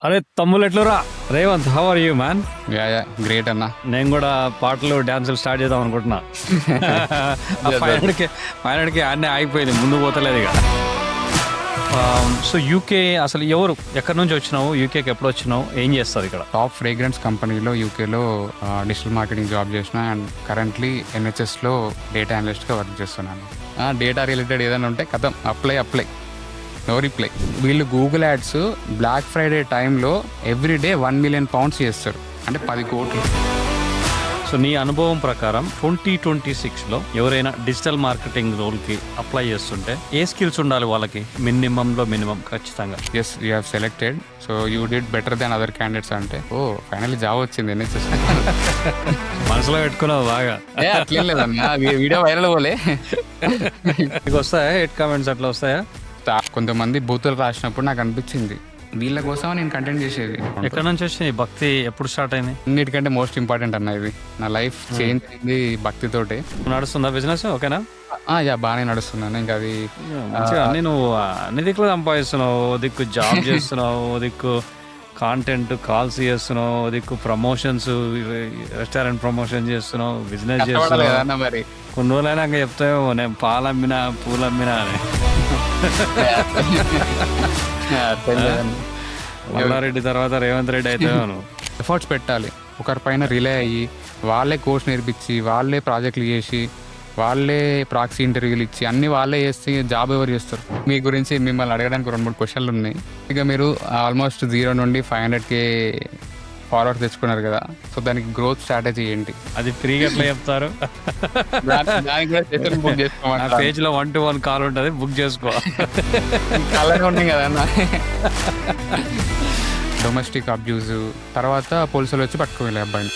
అరే తమ్ముళ్ళు ఎట్లురా? Revanth, how are you man? Ya ya great అన్న. నేను కూడా పాటలు డాన్సులు స్టార్ట్ చేద్దాం అనుకుంటున్నా. ఫైనల్కి అన్నీ ఆగిపోయింది, ముందు పోతలేదు ఇక. సో యూకే అసలు ఎవరు, ఎక్కడి నుంచి వచ్చినావు, యూకేకి ఎప్పుడు వచ్చినావు, ఏం చేస్తారు ఇక్కడ? టాప్ ఫ్రేగ్రెన్స్ కంపెనీలో యూకేలో డిజిటల్ మార్కెటింగ్ జాబ్ చేసిన అండ్ కరెంట్లీ ఎన్హెచ్ఎస్లో డేటా అనలిస్ట్గా వర్క్ చేస్తున్నాను. డేటా రిలేటెడ్ ఏదైనా ఉంటే కథం అప్లై నో రిప్లై. వీళ్ళు గూగుల్ యాడ్స్ బ్లాక్ ఫ్రైడే టైంలో ఎవ్రీడే 1 million pounds చేస్తారు, అంటే 10 కోట్లు. సో నీ అనుభవం ప్రకారం 2026లో ఎవరైనా డిజిటల్ మార్కెటింగ్ రోల్కి అప్లై చేస్తుంటే ఏ స్కిల్స్ ఉండాలి వాళ్ళకి? మినిమం ఖచ్చితంగా. Yes, you have selected, so you did better than other candidates అంటే ఫైనల్లీ జాబ్ వచ్చింది ఎన్హెచ్ఎస్. మనసులో పెట్టుకున్నావు బాగా. అట్లేం లేదన్నా, వీడియో వైరల్ పోలే. మీకు వస్తాయా హెడ్ కామెంట్స్ అట్లా వస్తాయా? కొంతమంది బూతులు రాసినప్పుడు నాకు అనిపించింది వీళ్ళ కోసం నేను కంటెంట్ చేసేది. ఎక్కడి నుంచి వచ్చింది భక్తి, ఎప్పుడు స్టార్ట్ అయింది? అన్నిటికంటే మోస్ట్ ఇంపార్టెంట్ అన్న ఇది, నా లైఫ్ చేంజ్ అయింది భక్తితోటి. నడుస్తుందా బిజినెస్? ఓకేనా? యా బాగానే నడుస్తున్నాను. ఇంకా అది మంచిగా అన్ని నువ్వు అన్ని దిక్కులు సంపాదిస్తున్నావు. ఓ దిక్కు జాబ్ చేస్తున్నావు, ఓ దిక్కు కాంటెంట్ కాల్స్ చేస్తున్నావు, ఓ దిక్కు ప్రమోషన్స్, రెస్టారెంట్ ప్రమోషన్ చేస్తున్నావు, బిజినెస్ చేస్తున్నావు. కదన్నా మరి కొన్ని రోజులైనాక చెప్తావు నేను పాలమ్మినా పూలమ్మినా అని. మల్లారెడ్డి తర్వాత రేవంత్ రెడ్డి అయితే నువ్వు ఎఫర్ట్స్ పెట్టాలి. ఒకరిపైన రిలే అయ్యి వాళ్ళే కోర్స్ నేర్పించి వాళ్ళే ప్రాజెక్టులు చేసి వాళ్ళే ప్రాక్సీ ఇంటర్వ్యూలు ఇచ్చి అన్ని వాళ్ళే చేస్తే జాబ్ ఎవరు చేస్తారు? మీ గురించి మిమ్మల్ని అడగడానికి 2-3 క్వశ్చన్లు ఉన్నాయి. ఇక మీరు ఆల్మోస్ట్ 0 నుండి 500K ఫాలోవర్స్ తెచ్చుకున్నారు కదా, సో దానికి గ్రోత్ స్ట్రాటజీ ఏంటి? అది ఫ్రీగా ఎట్లా చెప్తారు? ఆ పేజ్ లో 1-to-1 కాల్ ఉంటుంది, బుక్ చేసుకో. అలాగే ఉన్నాయి కదా. డొమెస్టిక్ అబ్యూజ్ తర్వాత పోలీసులు వచ్చి పట్టుకోవాలి అబ్బాయిని.